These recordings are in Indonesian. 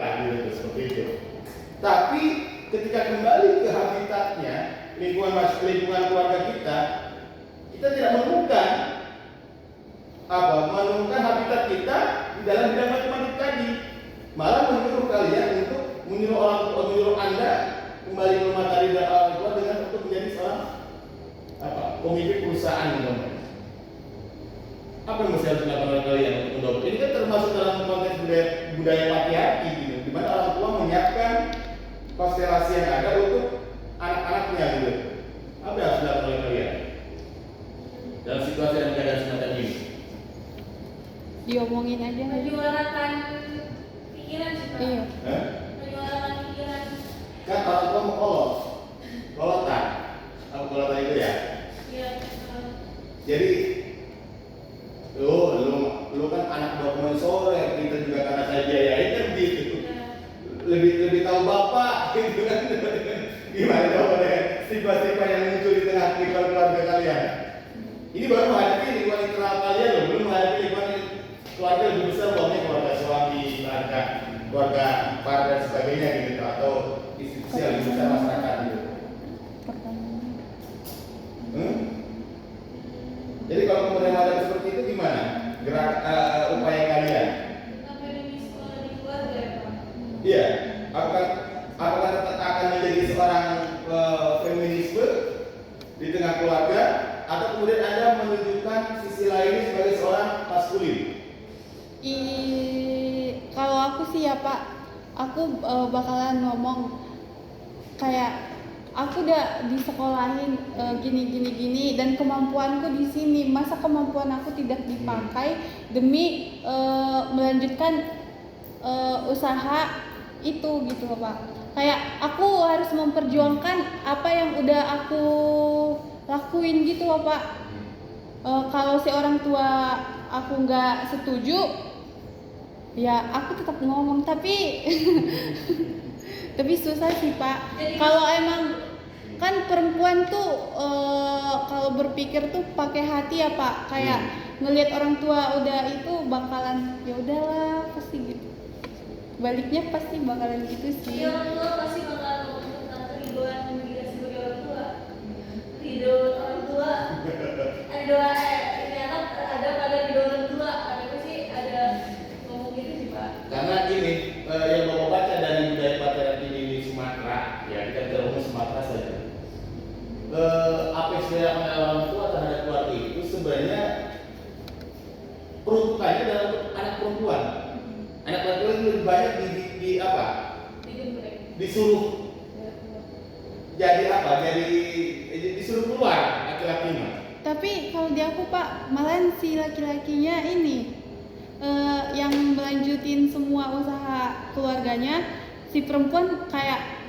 gitu, seperti itu. Tapi ketika kembali ke habitatnya, lingkungan keluarga kita tidak menemukan menemukan habitat kita di dalam bidang matematik tadi. Malah menyuruh kalian untuk menyuruh Anda kembali ke rumah tadi dan orang tua dengan untuk menjadi seorang pemimpin perusahaan namanya. Apa yang mesti harus dilakukan oleh kalian untuk mendorong? Ini kan termasuk dalam konteks budaya patriarki gitu, di mana orang tua menyiapkan konstelasi yang ada untuk anak-anaknya gitu. Apa yang harus dilakukan oleh kalian dalam situasi yang keadaan semacam ini? Diomongin aja. Menyuarakan pikiran sih Pak. Iya. Menyuarakan pikiran. Kan orang tua mau kolotan. Apa kolotan itu ya? Iya. Jadi lu kan anak dokumen sore, kita juga karena saya biayain kan gitu. Lebih tahu bapak gitu kan. Gimana jawabannya? Stigma-stigma yang muncul di tengah lingkungan keluarga kalian. Ini baru menghadapi lingkungan internal kalian loh, belum menghadapi lingkungan keluarga lebih besar, uangnya keluarga suami, keluarga ipar dan sebagainya gitu, atau institusi yang lebih besar masyarakat gitu. Jadi kalau kemudian ada seperti itu gimana? Upaya kalian? Sampai di sekolah di keluarga ya Pak. Iya. Apakah tetap akan menjadi seorang feminisme di tengah keluarga, atau kemudian Anda menunjukkan sisi lainnya sebagai seorang maskulin? Kalau aku sih ya Pak, aku bakalan ngomong kayak aku udah disekolahin gini dan kemampuanku di sini, masa kemampuan aku tidak dipakai demi melanjutkan usaha itu gitu loh Pak. Kayak aku harus memperjuangkan apa yang udah aku lakuin gitu loh Pak. Kalau si orang tua aku nggak setuju, ya aku tetap ngomong, tapi tapi susah sih Pak. Kalau emang kan perempuan tuh kalau berpikir tuh pakai hati ya Pak. Kayak ngelihat orang tua udah itu bakalan ya udahlah pasti gitu. Baliknya pasti bakalan gitu sih. Orang tua pasti bakal ngomong tentang keriduan dia sebagai orang tua. Ridho orang tua. Ini anak ada pada ridho orang tua. Ada sih ada ngomong gitu sih Pak. Karena gini, yang Bapak baca dari budaya patriarki di Sumatera, ya kita bicara Sumatera saja. Apa yang dilakukan oleh orang tua terhadap keluarga itu sebenarnya peruntukannya dalam anak perempuan. Anak perempuan itu lebih banyak di apa? Disuruh jadi apa? Jadi disuruh keluar laki-lakinya. Tapi kalau di aku Pak, malahan si laki-lakinya ini yang melanjutin semua usaha keluarganya. Si perempuan kayak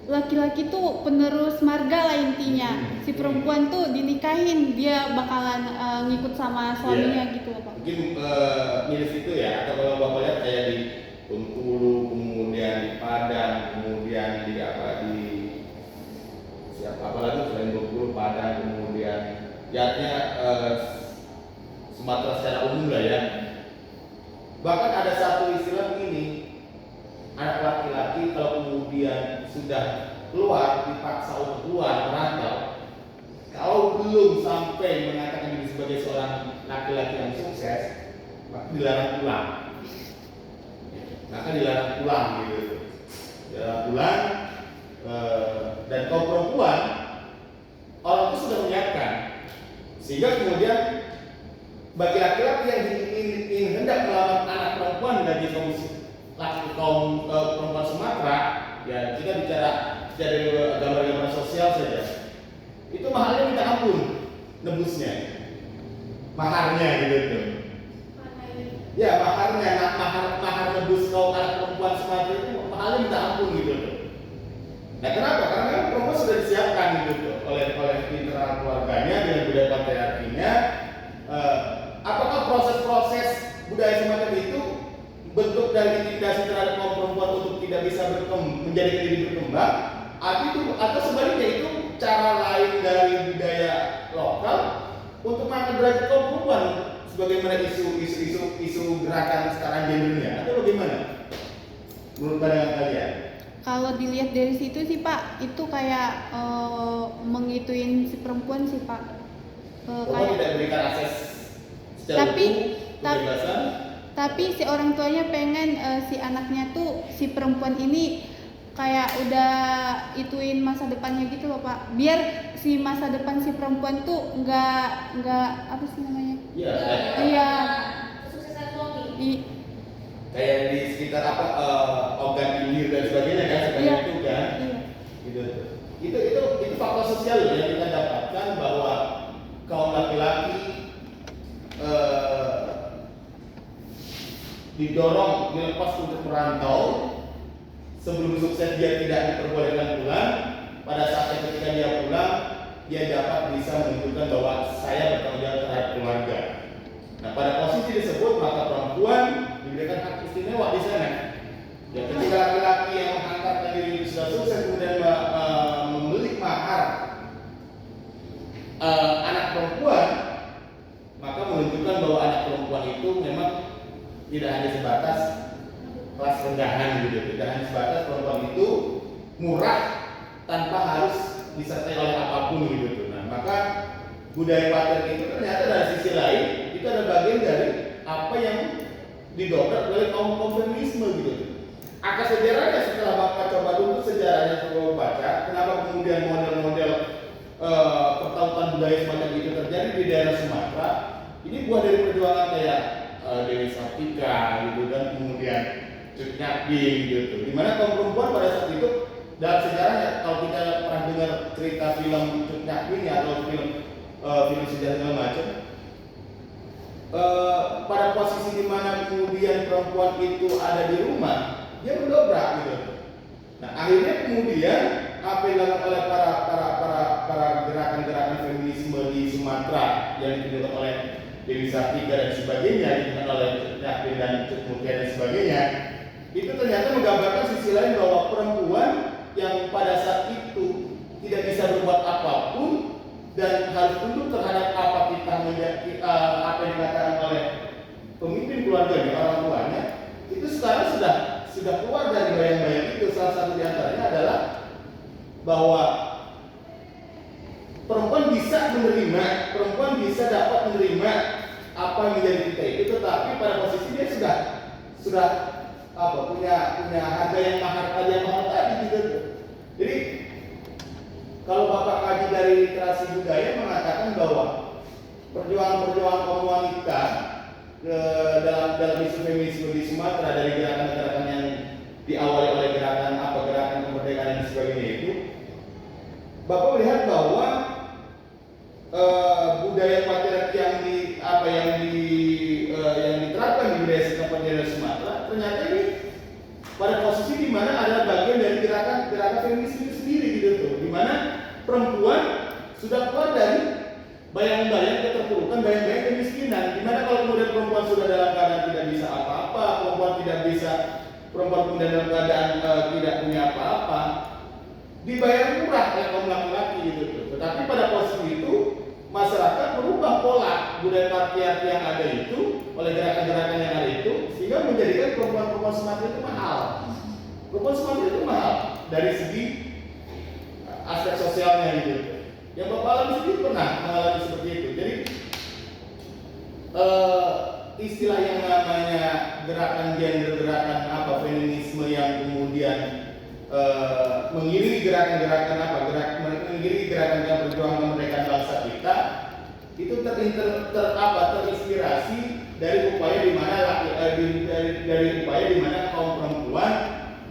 laki-laki tuh penerus marga lah intinya. Si perempuan tuh dinikahin, dia bakalan ngikut sama suaminya gitu loh Pak. Mungkin mirip itu ya, atau kalau Bapak lihat kayak di Bengkulu, kemudian di Padang, kemudian di apa lagi selain Bengkulu, Padang, kemudian jadinya Sumatera secara umum lah ya. Bahkan ada satu istilah begini, anak laki-laki kalau kemudian sudah keluar, dipaksa untuk keluar merantau, kalau belum sampai mengatakan diri sebagai seorang laki-laki yang sukses, maka dilarang pulang. Gitu. Dilarang pulang. Dan kaum perempuan, orang itu sudah menyiapkan, sehingga kemudian bagi laki-laki yang ingin hendak melamar anak perempuan dari kaum perempuan Sumatera, ya kita bicara dari gambar-gambar sosial saja, itu mahalnya minta ampun, nebusnya, maharnya gitu tuh. Ya maharnya, mahar nebus kaum anak perempuan Sumatera itu mahalnya minta ampun gitu tuh. Nah kenapa? Karena kan perempuan sudah disiapkan gitu tuh oleh internal keluarganya dengan budaya patriarkinya. Apakah proses-proses budaya semacam itu bentuk dari intimidasi terhadap kaum perempuan untuk tidak bisa menjadi diri berkembang, atau sebaliknya itu cara lain dari budaya lokal untuk mengangkat derajat kaum perempuan sebagaimana isu gerakan sekarang gendernya, atau bagaimana? menurut pandangan kalian? Kalau dilihat dari situ sih Pak, itu kayak mengituin si perempuan sih Pak. Perempuan tidak berikan akses secara Tapi- hukum, kebebasan. Tapi si orang tuanya pengen si anaknya tuh, si perempuan ini kayak udah ituin masa depannya gitu loh Pak. Biar si masa depan si perempuan tuh nggak apa sih namanya? Iya. Iya. Kesuksesan suami. Kayak di sekitar apa organ ilir dan sebagainya kan, seperti Iya. itu kan. Iya. Gitu. Itu faktor sosial yang kita dapatkan bahwa kaum laki-laki didorong dilepas untuk merantau. Sebelum sukses dia tidak diperbolehkan pulang. Pada saat ketika dia pulang, dia dapat bisa menunjukkan bahwa saya bertanggung jawab terhadap keluarga. Nah, pada posisi tersebut maka perempuan diberikan hak istimewa di sana. Ya, ketika laki-laki yang mengangkatkan diri sudah sukses kemudian membeli mahar anak perempuan, maka menunjukkan bahwa anak perempuan itu memang tidak hanya sebatas kelas rendahan gitu, tidak hanya sebatas perempuan itu murah tanpa harus disertai oleh apapun gitu. Nah, maka budaya patriarki itu ternyata dari sisi lain itu ada bagian dari apa yang didobrak oleh kaum feminisme gitu. Akar sejarahnya setelah Bapak coba dulu sejarahnya coba baca, kenapa kemudian model-model pertautan budaya semacam itu terjadi di daerah Sumatera? Ini buah dari perjuangan kayak Dewi Sartika gitu dan kemudian Cut Nyak-Dien gitu. Dimana kaum perempuan pada saat itu dalam sejarahnya, kalau kita pernah dengar cerita film Cut Nyak-Dien ya, atau film sejarah segala macam, pada posisi dimana kemudian perempuan itu ada di rumah, dia mendobrak gitu. Nah, akhirnya kemudian apa yang dilakukan oleh para gerakan-gerakan feminisme di Sumatera yang dipimpin oleh Dewi Sartika dan sebagainya, dipimpin oleh Nyak-Dien dan Cut Mutia dan sebagainya, itu ternyata menggambarkan sisi lain bahwa perempuan yang pada saat itu tidak bisa berbuat apapun dan harus tunduk terhadap apa apa yang dikatakan oleh pemimpin keluarganya, orang tuanya, itu sekarang sudah keluar dari bayang-bayang itu. Salah satu diantaranya adalah bahwa perempuan bisa dapat menerima apa yang menjadi kita itu, tetapi pada posisi dia sudah punya harga yang mahal tadi gitu. Jadi kalau Bapak kaji dari literasi budaya mengatakan bahwa perjuangan kaum wanita dalam isu feminisme di Sumatera, dari gerakan-gerakan yang diawali oleh gerakan kemerdekaan dan sebagainya itu, Bapak melihat bahwa budaya patriarki yang diterapkan di budaya setempat di Sumatera ternyata ini pada posisi di mana ada bagian dari gerakan feminis itu sendiri gitu tuh, di mana perempuan sudah keluar dari bayang-bayang keterpurukan, bayang-bayang kemiskinan. Di mana kalau kemudian perempuan sudah dalam keadaan tidak bisa apa-apa, perempuan kemudian dalam keadaan tidak punya apa-apa, dibayar murah oleh kaum laki-laki gitu tuh. Tetapi pada posisi itu masyarakat merubah pola budaya patriarki yang ada itu oleh gerakan-gerakan yang ada itu, sehingga menjadikan perempuan Sumatera itu mahal. Perempuan Sumatera itu mahal dari segi aspek sosialnya gitu. Yang Bapak alami sendiri pernah mengalami seperti itu. Jadi istilah yang namanya gerakan gender, gerakan feminisme yang kemudian mengiringi gerakan-gerakan perjuangan kemerdekaan bangsa kita itu terinspirasi dari upaya di mana kaum perempuan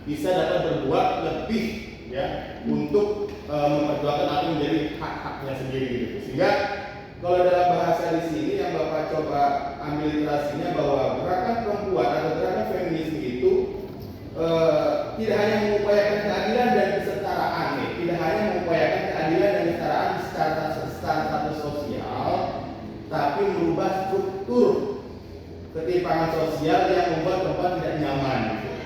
bisa dapat berbuat lebih ya untuk memperjuangkan apa yang menjadi hak-haknya sendiri gitu. Sehingga kalau dalam bahasa di sini yang Bapak coba ambil literasinya bahwa gerakan perempuan atau gerakan feminisme itu tidak hanya mengupayakan keadilan dan kesetaraan, tidak hanya mengupayakan keadilan dan kesetaraan secara status sosial, tapi merubah struktur ketimpangan sosial yang membuat perempuan tidak nyaman.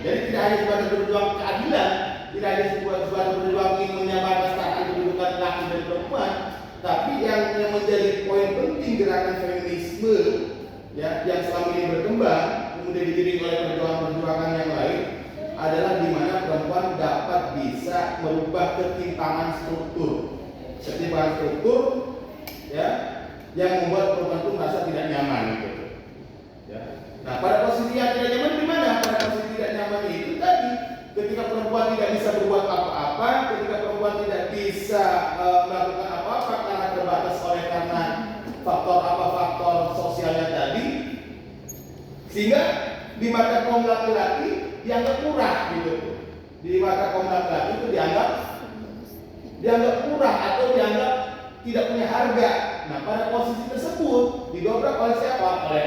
Jadi tidak hanya sebatas berjuang keadilan, tidak hanya sebatas berjuang ingin menyamakan kesetaraan kedudukan laki dan perempuan, tapi yang menjadi poin penting gerakan feminisme ya, yang selama ini berkembang kemudian diiringi oleh perjuangan-perjuangan yang lain adalah di mana perempuan dapat bisa merubah ketimpangan struktur, ya, yang membuat perempuan itu merasa tidak nyaman gitu. Ya. Nah, pada posisi yang tidak nyaman di mana? Pada posisi tidak nyaman itu tadi, ketika perempuan tidak bisa berbuat apa-apa, ketika perempuan tidak bisa melakukan apa-apa karena terbatas oleh karena faktor sosialnya tadi, sehingga di mata kaum laki-laki dianggap murah gitu. Di mata kaum laki-laki itu dianggap murah atau dianggap tidak punya harga. Nah, pada posisi tersebut didobrak oleh siapa? Oleh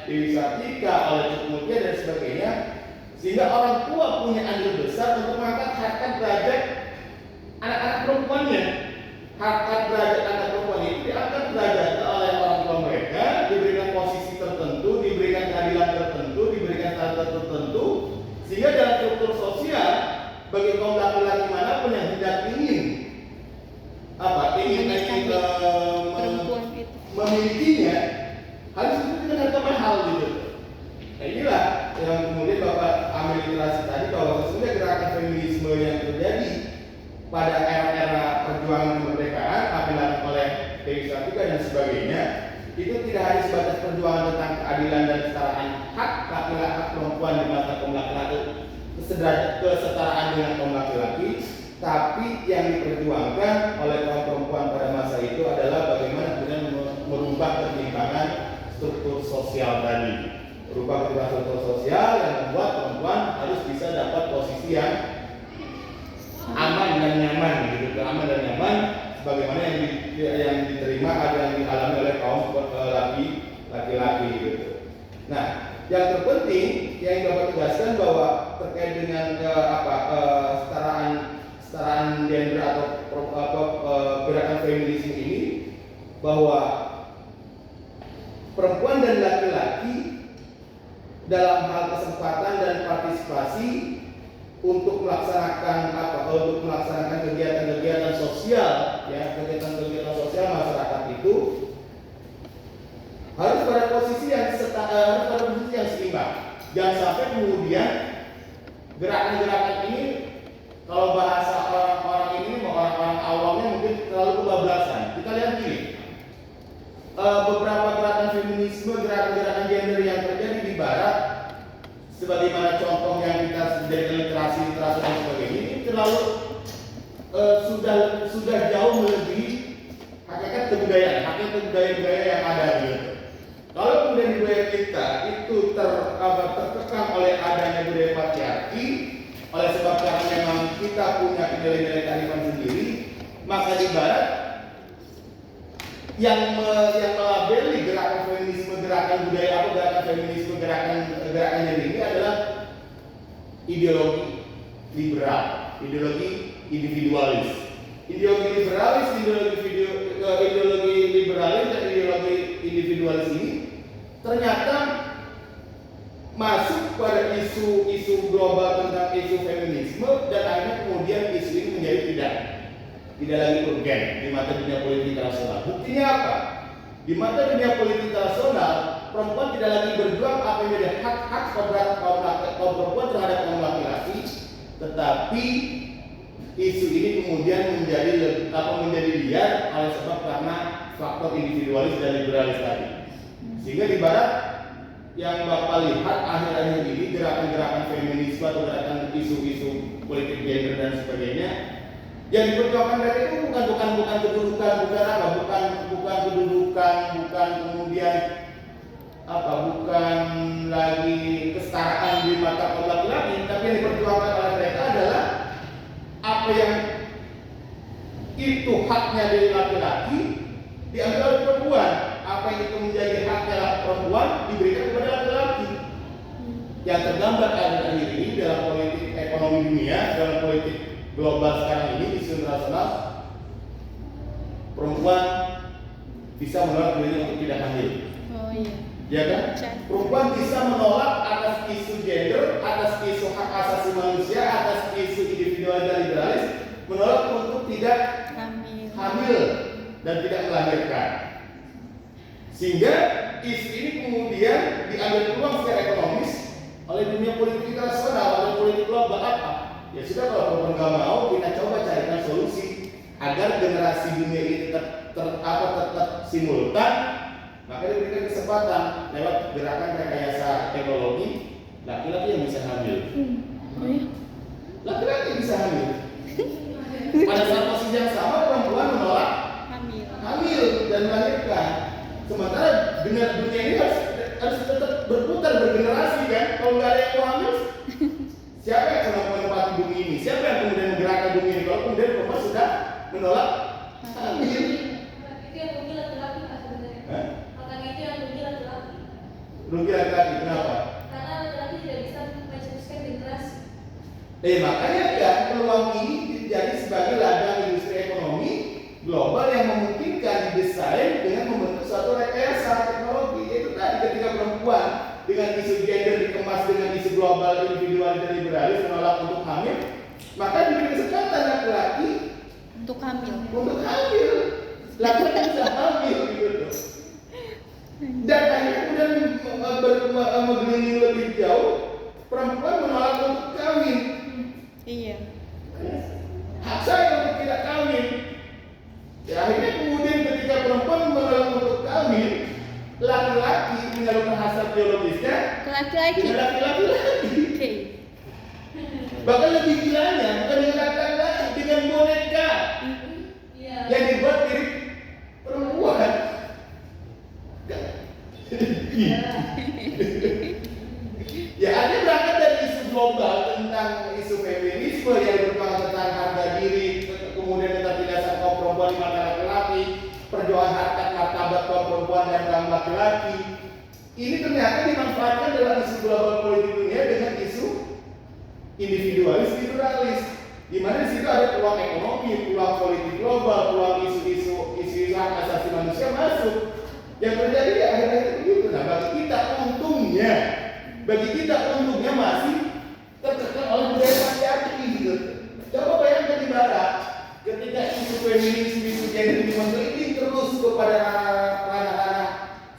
Dewi Sartika, oleh Cuk Mutia dan sebagainya, sehingga orang tua punya andil besar untuk mengangkat harkat derajat anak-anak perempuannya. Harkat derajat anak perempuan itu diangkat derajatnya oleh orang tua mereka, diberikan posisi tertentu, diberikan keadilan tertentu, diberikan standar tertentu, sehingga dalam struktur sosial bagi kaum laki-laki manapun yang tidak ingin perempuan itu memilikinya, harus itu dengan harga mahal gitu. Nah, inilah yang kemudian Bapak ambil literasi tadi, bahwa sesungguhnya gerakan feminisme yang terjadi pada era-era perjuangan kemerdekaan apa yang dilakukan oleh Dewi Sartika dan sebagainya, itu tidak hanya sebatas perjuangan tentang keadilan dan kesetaraan hak laki-laki, hak perempuan di mata kaum laki-laki, kesetaraan dengan kaum laki-laki, tapi yang diperjuangkan oleh kaum perempuan pada masa itu adalah bagaimana kemudian merubah ketimpangan struktur sosial tadi, merubah ketimpangan struktur sosial yang membuat perempuan harus bisa dapat posisi yang aman dan nyaman gitu, aman dan nyaman, sebagaimana yang diterima atau yang dialami oleh kaum laki-laki gitu. Nah, yang terpenting yang dapat tegaskan bahwa terkait dengan kesetaraan gender atau gerakan feminisme ini, bahwa perempuan dan laki-laki dalam hal kesempatan dan partisipasi untuk melaksanakan kegiatan-kegiatan sosial, ya, kegiatan-kegiatan sosial masyarakat itu harus pada posisi yang seimbang. Jangan sampai kemudian gerakan-gerakan ini, kalau bahasa orang-orang awamnya mungkin terlalu kebablasan. Kita lihat gini, beberapa gerakan feminisme, gerakan-gerakan gender yang terjadi di Barat, sebagaimana contoh yang kita dari literasi dan sebagainya, ini terlalu sudah jauh melebihi hakikat kebudayaan yang ada gitu. Kalau kemudian budaya kita itu terkekang oleh adanya budaya patriarki, oleh sebab karena memang kita punya nilai-nilai kearifan sendiri, maka di Barat yang melabeli gerakan feminisme, gerakan budaya atau gerakan feminisme, gerakan ini adalah ideologi liberal, ideologi individualis. Ideologi liberalis dan ideologi individualis ini ternyata masuk pada isu global tentang isu feminisme, dan akhirnya kemudian isu ini menjadi tidak lagi urgen di mata dunia politik internasional. Buktinya apa? Di mata dunia politik internasional, perempuan tidak lagi berjuang apa yang menjadi hak kaum perempuan terhadap kaum laki-laki, tetapi isu ini kemudian menjadi liar oleh sebab karena faktor individualis dan liberalis tadi. Sehingga di Barat yang Bapak lihat akhir-akhir ini, gerakan-gerakan feminisme atau gerakan isu-isu politik gender dan sebagainya, yang diperjuangkan mereka itu bukan kedudukan, bukan kedudukan, bukan kemudian bukan lagi kesetaraan di mata kaum laki-laki, tapi yang diperjuangkan oleh mereka adalah apa yang itu haknya dari laki-laki diambil oleh perempuan, apa yang itu menjadi haknya perempuan diberikan kepada laki-laki. Yang tergambar akhir-akhir ini dalam politik ekonomi dunia, dalam politik global sekarang ini, isu internasional, perempuan bisa menolak dirinya untuk tidak hamil. Oh iya. Ya kan? Perempuan bisa menolak atas isu gender, atas isu hak asasi manusia, atas isu individual dan liberalis, menolak untuk tidak hamil dan tidak melahirkan. Sehingga isu ini kemudian diambil peluang secara ekonomis oleh dunia politik internasional, oleh politik global apa? Ya sudah, kalau perempuan nggak mau, kita coba carikan solusi agar generasi dunia ini tetap simultan. Maka diberikan kesempatan lewat gerakan rekayasa teknologi, laki-laki yang bisa hamil. Oh ya? Laki-laki bisa hamil. Pada saat posisi yang sama, perempuan menolak hamil dan melahirkan. Sementara dunia ini harus tetap berputar, bergenerasi kan. Kalau nggak ada yang mau hamil, siapa yang akan menempati bumi ini? Siapa yang kemudian menggerakkan bumi ini? Kalau kemudian perempuan sudah menolak hamil. Itu yang rugi laki-laki Pak sebenarnya. Makanya itu yang rugi laki-laki. Rugi laki-laki, kenapa? Karena laki-laki tidak bisa mencetuskan generasi. Makanya ya peluang ini jadi sebagai ladang industri ekonomi global yang memungkinkan didesain dengan membentuk suatu rekayasa teknologi. Itu tadi ketika perempuan dengan isu gender dikemas dengan isu global individualis dan liberalis menolak untuk hamil, maka diberi kesempatan laki-laki Untuk hamil. Laki-laki bisa hamil gitu. Dan akhirnya kemudian menggelinding lebih jauh, perempuan menolak untuk kawin. Iya. Hak saya untuk tidak kawin. Ya, akhirnya kemudian ketika perempuan menolak untuk kawin, laki-laki menyalurkan hasrat biologisnya Ke laki-laki. dengan laki-laki lagi. Oke. Bahkan lebih gilanya, bukan dengan laki-laki, dengan boneka Iya. yang dibuat mirip perempuan. Ya, ada berangkat dari isu global tentang isu feminisme yang berkembang tentang harga diri, kemudian ketertindasan kaum perempuan di mata laki-laki, perjuangan harkat martabat kaum perempuan dan kaum laki-laki. Ini ternyata dimanfaatkan dalam isu global politik dunia dengan isu individualis, liberalis, di mana di situ ada peluang ekonomi, peluang politik global, peluang isu-isu hak asasi manusia masuk. Yang terjadi di akhir-akhir begitu. Nah, bagi kita untungnya masih tertekan oleh budaya patriarki gitu. Coba bayangkan di barat, ketika isu feminis, isu gender ini menggelinding terus kepada ranah-ranah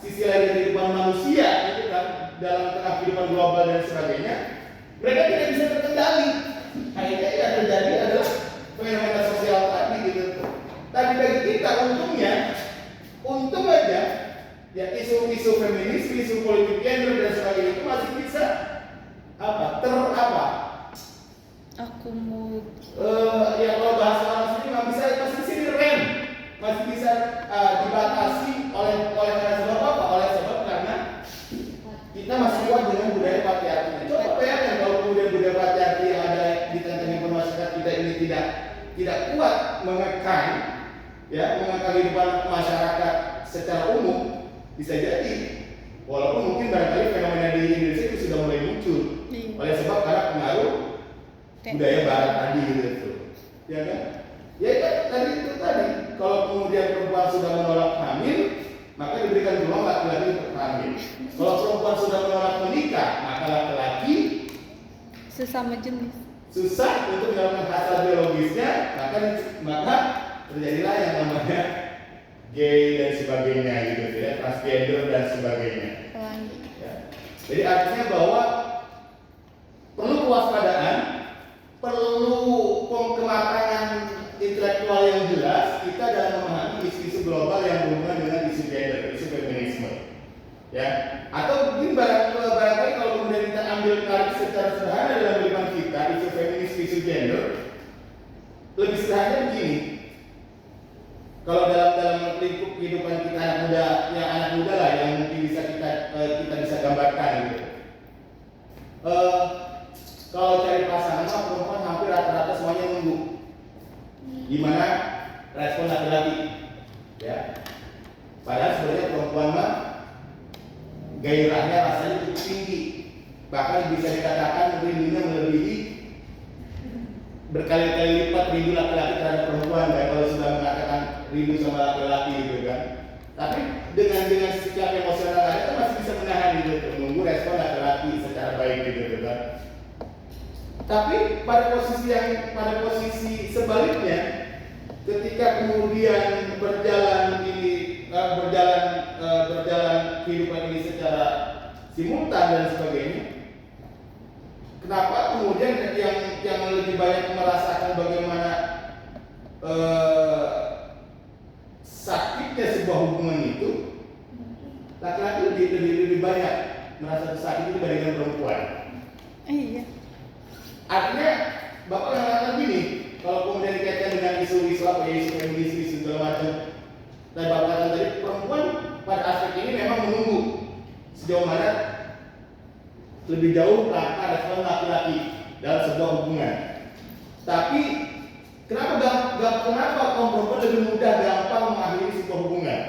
sisi lain dari kehidupan manusia, itu kan dalam tengah kehidupan global dan sebagainya, mereka tidak bisa terkendali. Akhirnya yang terjadi adalah fenomena sosial tadi gitu. Tapi bagi kita untung aja, ya isu-isu feminis, isu politik gender dan sebagainya itu masih bisa ya kalau bahasa orang sendiri masih di sini rem, masih bisa dibatasi oleh karena sebab apa? Oleh sebab karena kita masih kuat dengan budaya patriarki. Coba bayangkan kalau kemudian budaya patriarki yang ada di tengah-tengah masyarakat kita ini tidak kuat mengekang kehidupan masyarakat secara umum, bisa jadi walaupun mungkin barangkali fenomena di Indonesia itu sudah mulai muncul oleh sebab karena pengaruh budaya barat tadi gitu, ya kan? Ya kan tadi kalau kemudian perempuan sudah menolak hamil, maka diberikan peluang laki-laki untuk hamil. Kalau perempuan sudah menolak menikah, maka laki-laki Sesama jenis. susah untuk melakukan hasrat biologisnya, maka terjadilah yang namanya gay dan sebagainya gitu ya, transgender dan sebagainya. Ya. Jadi artinya bahwa perlu kewaspadaan, perlu kematangan intelektual yang jelas kita dalam memahami isu-isu global yang berhubungan dengan isu gender, isu feminisme. Ya, atau mungkin barangkali kalau kemudian kita ambil tarik secara sederhana dalam kehidupan kita, isu feminis, isu gender, lebih sederhana begini. Kalau dalam lingkup kehidupan kita anak muda lah yang mungkin bisa kita bisa gambarkan gitu. Kalau cari pasangan perempuan hampir rata-rata semuanya nunggu. Gimana respon laki-laki? Ya. Padahal sebenarnya perempuan gairahnya rasanya cukup tinggi. Bahkan bisa dikatakan rindunya melebihi berkali-kali lipat rindu laki-laki terhadap perempuan kalau sudah mengatakan rindu sama laki-laki gitu kan. Tapi dengan sikap emosional ada kan masih bisa menahan gitu, menunggu respon laki-laki secara baik gitu kan. Tapi pada posisi sebaliknya, ketika kemudian berjalan kehidupan ini secara simultan dan sebagainya, kenapa kemudian yang lebih banyak merasakan bagaimana sakitnya sebuah hubungan itu, laki-laki lebih banyak merasa sakit itu dibandingkan perempuan. Iya. Artinya bapak mengatakan gini, kalau kemudian dikaitkan dengan isu-isu apa ya, isu feminis, isu segala macam, dan bapak katakan tadi perempuan pada aspek ini memang menunggu sejauh mana lebih jauh langkah respon laki-laki dalam sebuah hubungan. Tapi kenapa kaum perempuan lebih mudah gampang mengakhiri sebuah hubungan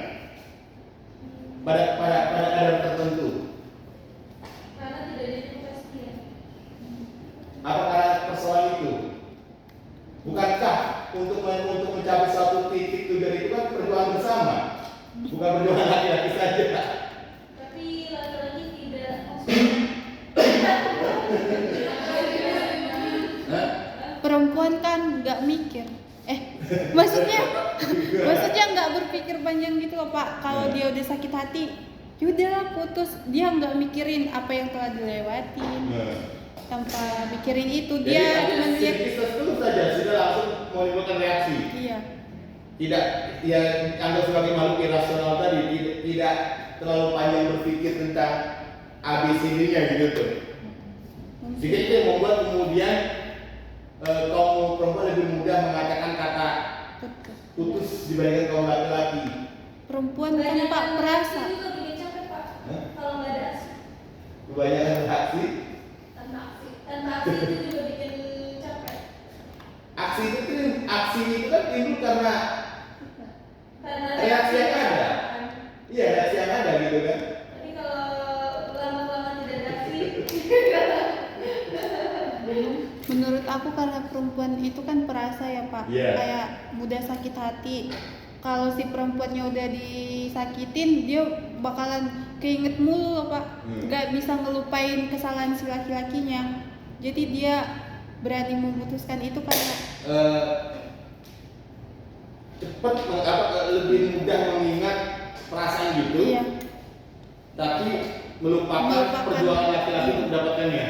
pada kadar tertentu? Karena tidak ada kepastian. Apa karena persoalan itu? Bukankah untuk mencapai suatu titik tujuan itu kan perjuangan bersama, bukan perjuangan laki-laki saja? Tapi laki-laki tidak Hah? Perempuan kan nggak mikir. Maksudnya nggak berpikir panjang gitu loh Pak. Kalau dia udah sakit hati, yaudahlah putus. Dia nggak mikirin apa yang telah dilewatin. Tanpa mikirin itu, dia cuma lihat. Jadi terus saja sudah langsung menimbulkan reaksi. Iya. Tidak, ya anggap sebagai makhluk irasional tadi, tidak terlalu panjang berpikir tentang ABCD-nya gitu tuh. Sehingga itu yang membuat kemudian kaum perempuan lebih mudah mengatakan kata putus dibandingkan kaum laki-laki. Perempuan tanpa perasa. Itu juga bikin capek Pak. Kalau nggak ada aksi. Kebanyakan reaksi. Tanpa aksi itu juga bikin capek. Aksi itu kan timbul karena reaksi yang ada. Iya, reaksi yang ada gitu kan. Tapi kalau lama-lama tidak ada aksi, Menurut aku karena perempuan itu kan perasa ya Pak. Iya. Kayak mudah sakit hati. Kalau si perempuannya udah disakitin, dia bakalan keinget mulu loh Pak. Gak bisa ngelupain kesalahan si laki-lakinya. Jadi dia berani memutuskan itu karena cepat lebih mudah mengingat perasaan gitu. Iya. Tapi melupakan perjuangan laki-laki untuk mendapatkannya.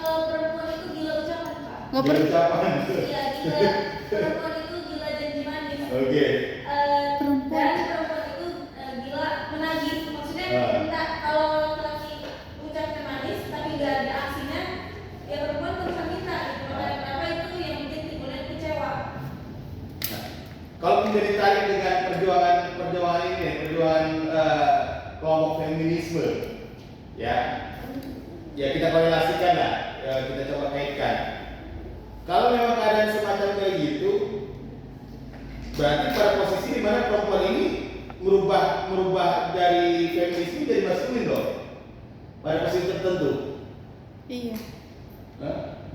perempuan itu gila ucapan Pak. nggak Dia ucapan. Iya gila. Perempuan itu gila janji manis. Oke. Perempuan. Dan perempuan itu gila menagih. Maksudnya minta kalau laki ucapnya manis tapi nggak ada aksinya, ya perempuan terus minta. Gitu. Makanya kenapa itu yang bikin timbulnya kecewa. Kalau kita ditarik dengan perjuangan ini, perjuangan kelompok feminisme, ya kita korelasikan lah, kita coba kaitkan. Kalau memang keadaan semacam kayak gitu, berarti pada posisi di mana perempuan ini merubah dari feminisme jadi maskulin dong, pada posisi tertentu. Iya.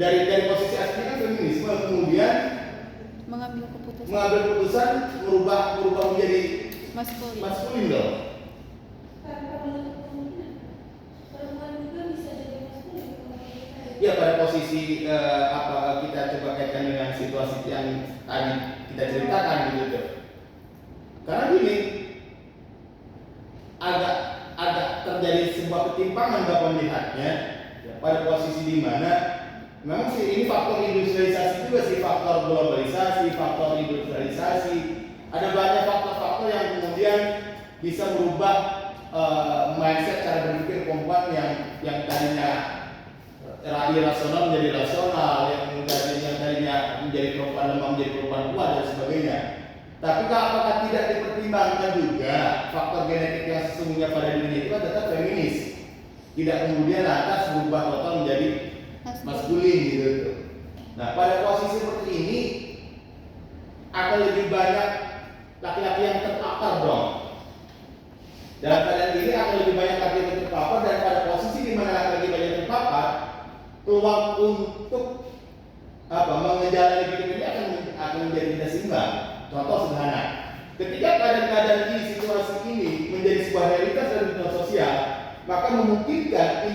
Dari posisi aslinya kan feminisme, kemudian Mengambil keputusan merubah menjadi maskulin dong. Tanpa menutup kemungkinan perempuan juga bisa jadi maskulin. Ya pada posisi kita coba kaitkan dengan situasi yang tadi kita ceritakan gitu tuh. Karena gini, agak terjadi sebuah ketimpangan dapat melihatnya pada posisi di mana memang sih ini faktor industrialisasi juga sih, faktor globalisasi, faktor industrialisasi. Ada banyak faktor-faktor yang kemudian bisa merubah mindset cara berpikir perempuan yang tadinya irasional menjadi rasional, yang tadinya menjadi perempuan lemah menjadi perempuan kuat dan sebagainya. Tapi apakah tidak dipertimbangkan juga faktor genetik yang sesungguhnya pada dirinya itu kan tetap feminis, tidak kemudian lantas berubah total menjadi maskulin gitu. Nah pada posisi seperti ini akan lebih banyak laki-laki yang terpapar dong. Dalam keadaan ini akan lebih banyak laki-laki yang terpapar, dan pada posisi di mana laki-laki banyak terpapar, peluang untuk menjalani hidup ini akan menjadi tidak seimbang. Contoh sederhana, ketika keadaan ini, situasi ini menjadi sebuah realitas dalam dunia sosial, maka memungkinkan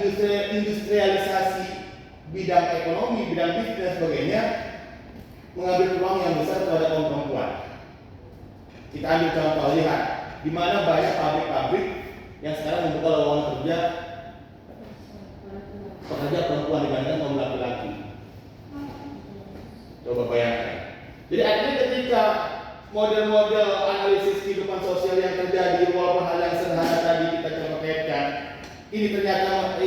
industrialisasi bidang ekonomi, bidang bisnis dan sebagainya mengambil peluang yang besar kepada kaum perempuan. Kita ambil contoh, lihat di mana banyak pabrik-pabrik yang sekarang membuka lowongan pekerja perempuan dibandingkan kaum laki-laki. Coba bayangkan. Jadi akhirnya ketika model-model analisis kehidupan sosial yang terjadi, walaupun hal yang sederhana tadi kita coba kaitkan, ini ternyata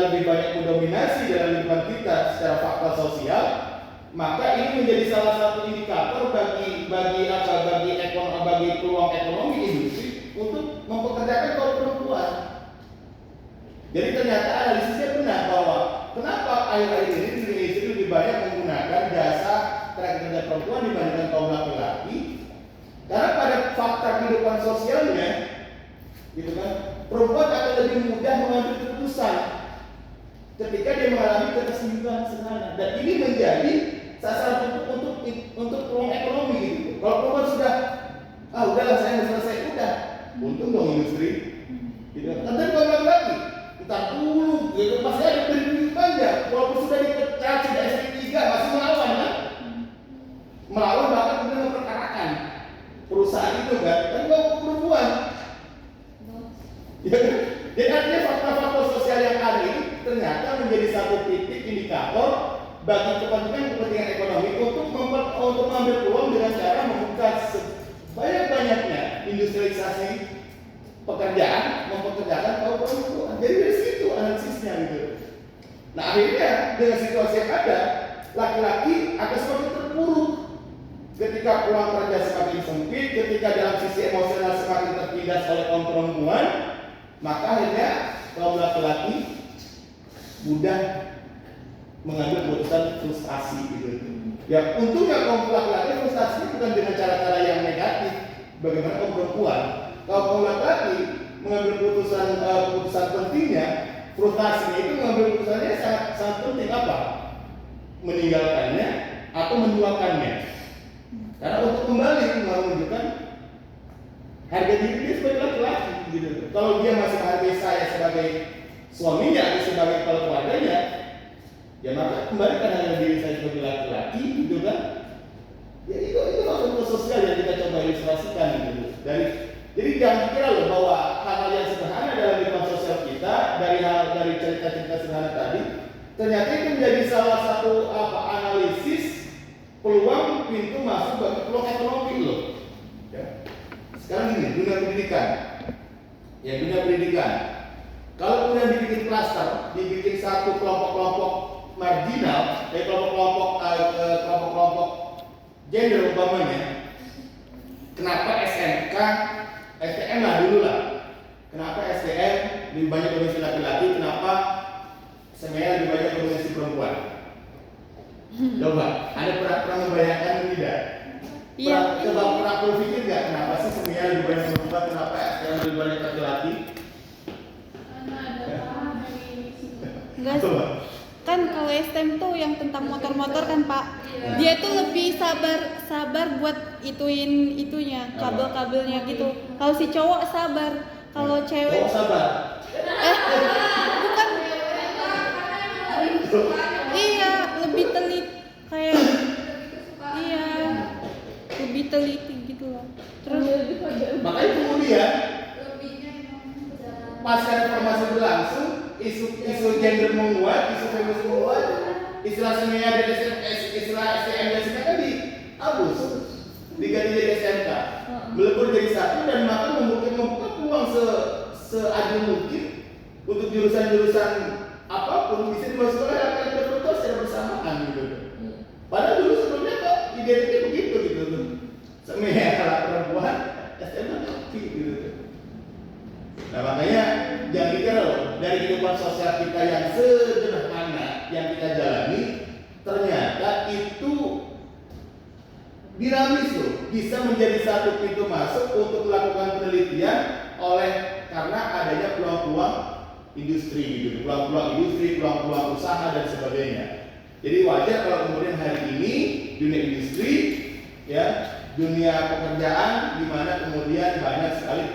lebih banyak mendominasi dalam kehidupan kita secara fakta sosial, maka ini menjadi salah satu indikator bagi peluang ekonomi industri untuk mempekerjakan kaum perempuan. Jadi ternyata analisisnya benar bahwa kenapa akhir-akhir ini di Indonesia lebih banyak menggunakan jasa tenaga kerja perempuan dibandingkan kaum laki-laki, karena pada fakta kehidupan sosialnya, gitu kan, perempuan akan lebih mudah mengambil keputusan ketika dia mengalami ketersinggungan sederhana, dan ini menjadi sasaran untuk peluang ekonomi gitu. Kalau perempuan sudah, udahlah saya mau selesai, udah, untung dong industri, gitu. Tapi kalau laki-laki, kita dulu, gitu, pasti ada beri panjang, walaupun sudah dipecat, sudah SP3 masih melawan kan? Melawan bahkan kemudian memperkarakan perusahaan itu kan, tapi kalau perempuan, ya kan? Jadi artinya fakta-fakta sosial yang ada ini ternyata menjadi satu titik indikator bagi kepentingan ekonomi untuk mengambil peluang dengan cara membuka sebanyak-banyaknya industrialisasi pekerjaan, mempekerjakan kaum perempuan. Jadi dari situ analisisnya gitu. Nah akhirnya dengan situasi yang ada, laki-laki akan semakin terpuruk ketika peluang kerja semakin sempit, ketika dalam sisi emosional semakin tertindas oleh kaum perempuan, maka akhirnya kaum laki-laki mudah mengambil keputusan frustasi gitu. Ya untungnya kaum laki-laki frustasi bukan dengan cara-cara yang negatif, bagaimana kaum perempuan. Kalau kaum laki-laki mengambil keputusan pentingnya, frustasinya itu mengambil keputusannya sangat penting apa? Meninggalkannya atau menjualkannya. Karena untuk kembali menunjukkan harga diri dia sebagai laki-laki gitu. Kalau dia masih menghargai saya sebagai suaminya atau sebagai kepala keluarganya, ya maka kembalikan harga diri saya sebagai laki-laki gitu kan. Ya itu maksud sosial yang kita coba ilustrasikan gitu. Jadi jangan kira loh bahwa hal-hal yang sederhana dalam kehidupan sosial kita dari cerita-cerita sederhana tadi ternyata itu menjadi salah satu analisis peluang pintu masuk bagi peluang ekonomi loh. Ya. Sekarang ini dunia pendidikan. Ya dunia pendidikan. Kalau kemudian dibikin klaster, dibikin satu kelompok-kelompok marginal, kelompok-kelompok gender umpamanya. Kenapa SMK, STM lah dulu lah. Kenapa STM lebih banyak dominasi laki-laki? Kenapa SME lebih banyak dominasi perempuan? Coba, ada pernah membayangkan tidak? Iya. Pernah berpikir nggak kenapa sih SME lebih banyak perempuan? Kenapa STM lebih banyak laki-laki? Enggak sih. Kan kalau STM tuh yang tentang motor-motor kan Pak, dia tuh lebih sabar buat itunya kabel-kabelnya gitu. Kalau si cowok sabar, kalau cewek Cowok sabar. Bukan. Iya, lebih teliti kayak iya, lebih teliti gitu loh. Terus Makanya kemudian pasca reformasi berlangsung, isu gender menguat, isu feminis menguat, istilah SME dan istilah STM dan SMK kan dihapus, diganti jadi SMK, melebur jadi satu dan maka membuka peluang seadil mungkin untuk jurusan-jurusan apapun bisa dimasukkan oleh laki-laki dan perempuan secara bersamaan gitu. Padahal dulu sebelumnya kok identiknya begitu gitu tuh, SME adalah perempuan, STM laki gitu. Nah makanya jangan dikira loh dari kehidupan sosial kita yang sederhana yang kita jalani ternyata itu dinamis loh, bisa menjadi satu pintu masuk untuk melakukan penelitian karena adanya peluang-peluang industri gitu, peluang-peluang usaha dan sebagainya. Jadi wajar kalau kemudian hari ini dunia industri, ya dunia pekerjaan di mana kemudian banyak sekali